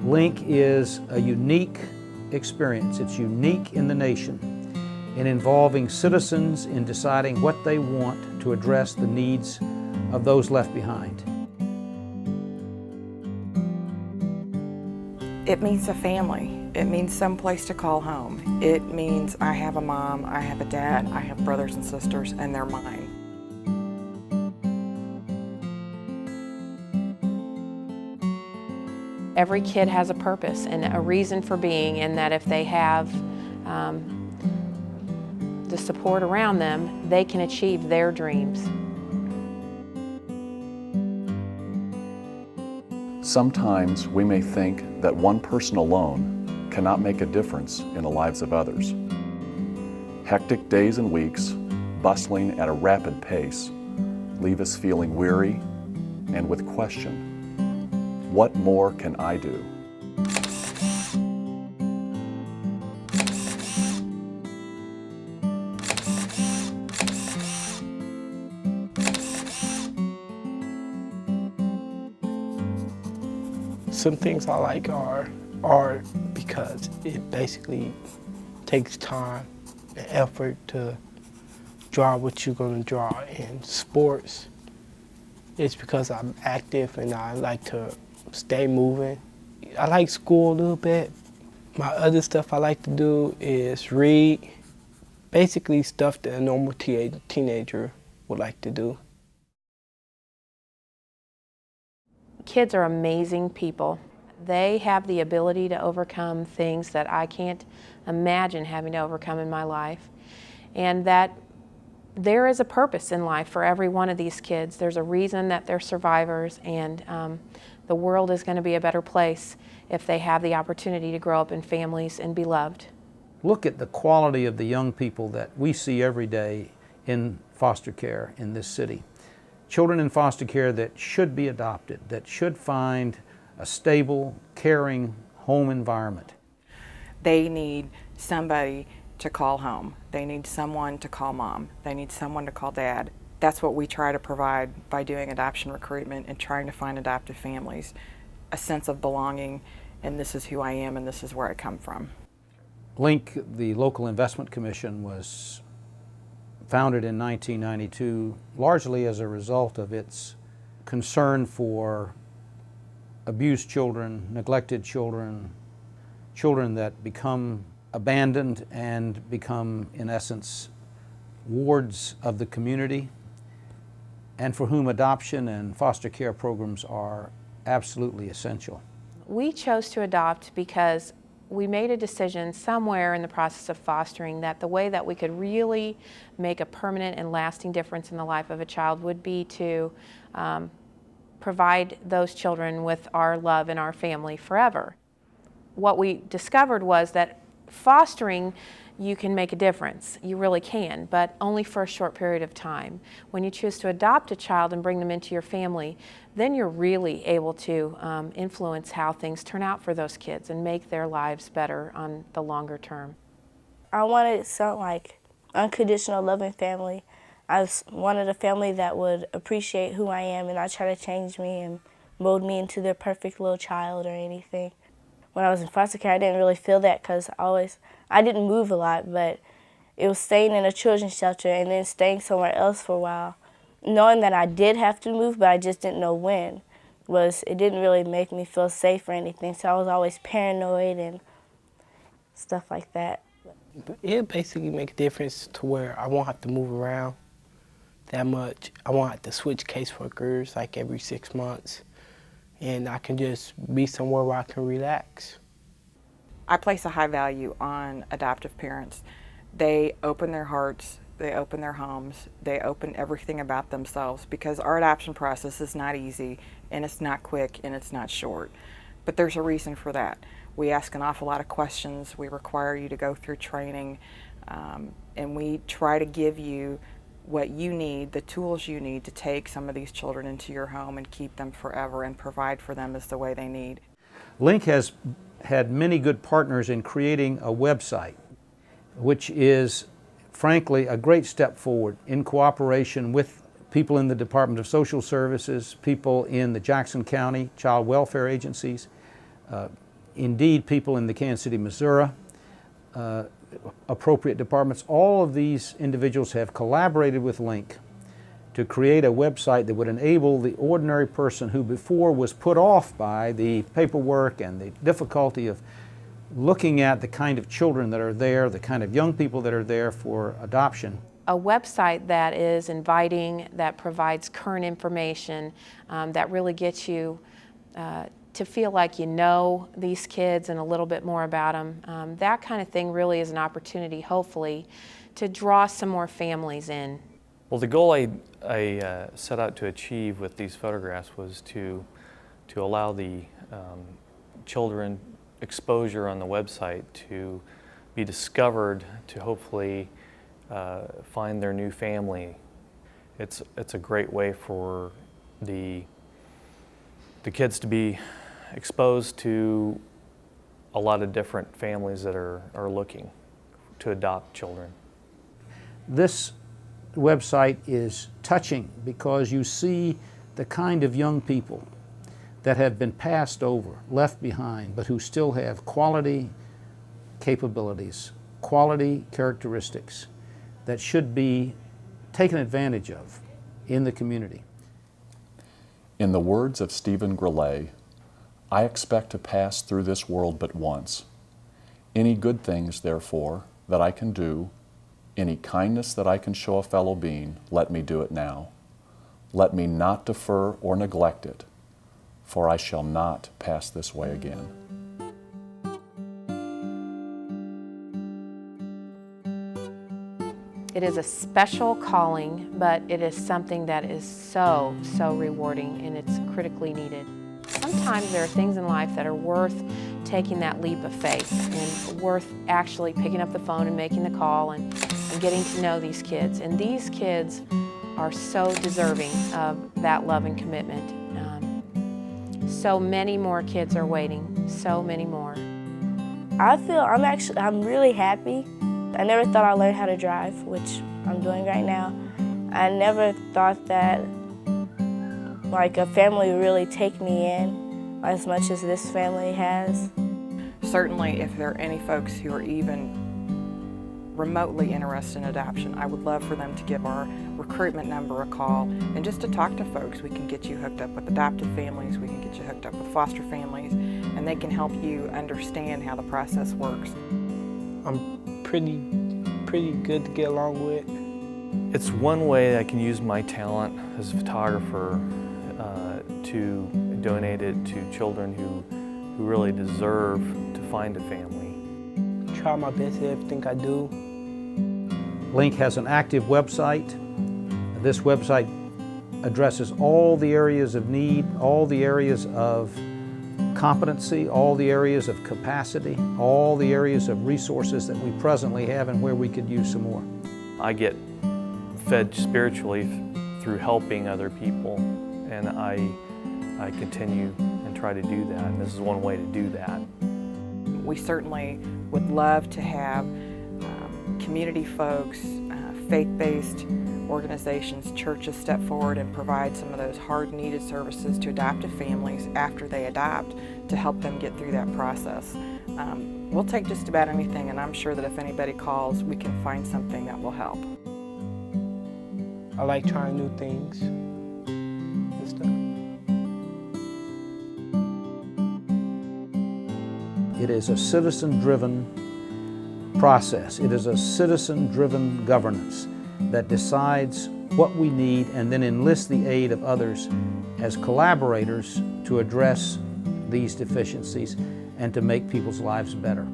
Link is a unique experience. It's unique in the nation in involving citizens in deciding what they want to address the needs of those left behind. It means a family. It means some place to call home. It means I have a mom, I have a dad, I have brothers and sisters, and they're mine. Every kid has a purpose and a reason for being, and that if they have the support around them, they can achieve their dreams. Sometimes we may think that one person alone cannot make a difference in the lives of others. Hectic days and weeks, bustling at a rapid pace, leave us feeling weary and with question. What more can I do? Some things I like are art because it basically takes time and effort to draw what you're going to draw. In sports, it's because I'm active and I like to stay moving. I like school a little bit. My other stuff I like to do is read, basically stuff that a normal teenager would like to do. Kids are amazing people. They have the ability to overcome things that I can't imagine having to overcome in my life. And that there is a purpose in life for every one of these kids. There's a reason that they're survivors, and the world is going to be a better place if they have the opportunity to grow up in families and be loved. Look at the quality of the young people that we see every day in foster care in this city. Children in foster care that should be adopted, that should find a stable, caring home environment. They need somebody to call home. They need someone to call mom. They need someone to call dad. That's what we try to provide by doing adoption recruitment and trying to find adoptive families, a sense of belonging, and this is who I am and this is where I come from. Link, the local investment commission, was founded in 1992 largely as a result of its concern for abused children, neglected children, children that become abandoned and become, in essence, wards of the community, and for whom adoption and foster care programs are absolutely essential. We chose to adopt because we made a decision somewhere in the process of fostering that the way that we could really make a permanent and lasting difference in the life of a child would be to provide those children with our love and our family forever. What we discovered was that fostering, you can make a difference. You really can, but only for a short period of time. When you choose to adopt a child and bring them into your family, then you're really able to influence how things turn out for those kids and make their lives better on the longer term. I wanted something like unconditional loving family. I wanted a family that would appreciate who I am and not try to change me and mold me into their perfect little child or anything. When I was in foster care, I didn't really feel that because I didn't move a lot, but it was staying in a children's shelter and then staying somewhere else for a while. Knowing that I did have to move, but I just didn't know when, it didn't really make me feel safe or anything, so I was always paranoid and stuff like that. It basically makes a difference to where I won't have to move around that much. I won't have to switch caseworkers like every 6 months. And I can just be somewhere where I can relax. I place a high value on adoptive parents. They open their hearts, they open their homes, they open everything about themselves, because our adoption process is not easy, and it's not quick, and it's not short. But there's a reason for that. We ask an awful lot of questions, we require you to go through training, and we try to give you what you need, the tools you need to take some of these children into your home and keep them forever and provide for them as the way they need. Link has had many good partners in creating a website, which is frankly a great step forward in cooperation with people in the Department of Social Services, people in the Jackson County Child Welfare Agencies, Indeed, people in the Kansas City, Missouri, appropriate departments, all of these individuals have collaborated with Link to create a website that would enable the ordinary person who before was put off by the paperwork and the difficulty of looking at the kind of children that are there, the kind of young people that are there for adoption. A website that is inviting, that provides current information, that really gets you to feel like you know these kids and a little bit more about them. That kind of thing really is an opportunity, hopefully, to draw some more families in. Well, the goal I set out to achieve with these photographs was to allow the children exposure on the website to be discovered, to hopefully find their new family. It's a great way for the kids to be exposed to a lot of different families that are looking to adopt children. This website is touching because you see the kind of young people that have been passed over, left behind, but who still have quality capabilities, quality characteristics that should be taken advantage of in the community. In the words of Stephen Grellet, I expect to pass through this world but once. Any good things, therefore, that I can do, any kindness that I can show a fellow being, let me do it now. Let me not defer or neglect it, for I shall not pass this way again. It is a special calling, but it is something that is so rewarding, and it's critically needed. Sometimes there are things in life that are worth taking that leap of faith and worth actually picking up the phone and making the call and getting to know these kids. And these kids are so deserving of that love and commitment. So many more kids are waiting, so many more. I'm really happy. I never thought I'd learn how to drive, which I'm doing right now. I never thought that like a family would really take me in as much as this family has. Certainly, if there are any folks who are even remotely interested in adoption, I would love for them to give our recruitment number a call and just to talk to folks. We can get you hooked up with adopted families, we can get you hooked up with foster families, and they can help you understand how the process works. I'm pretty good to get along with. It's one way I can use my talent as a photographer to donate it to children who really deserve to find a family. Try my best at everything I do. Link has an active website. This website addresses all the areas of need, all the areas of competency, all the areas of capacity, all the areas of resources that we presently have and where we could use some more. I get fed spiritually through helping other people, and I continue and try to do that, and this is one way to do that. We certainly would love to have community folks, faith-based organizations, churches step forward and provide some of those hard-needed services to adoptive families after they adopt to help them get through that process. We'll take just about anything, and I'm sure that if anybody calls, we can find something that will help. I like trying new things and stuff. It is a citizen-driven process. It is a citizen-driven governance that decides what we need and then enlists the aid of others as collaborators to address these deficiencies and to make people's lives better.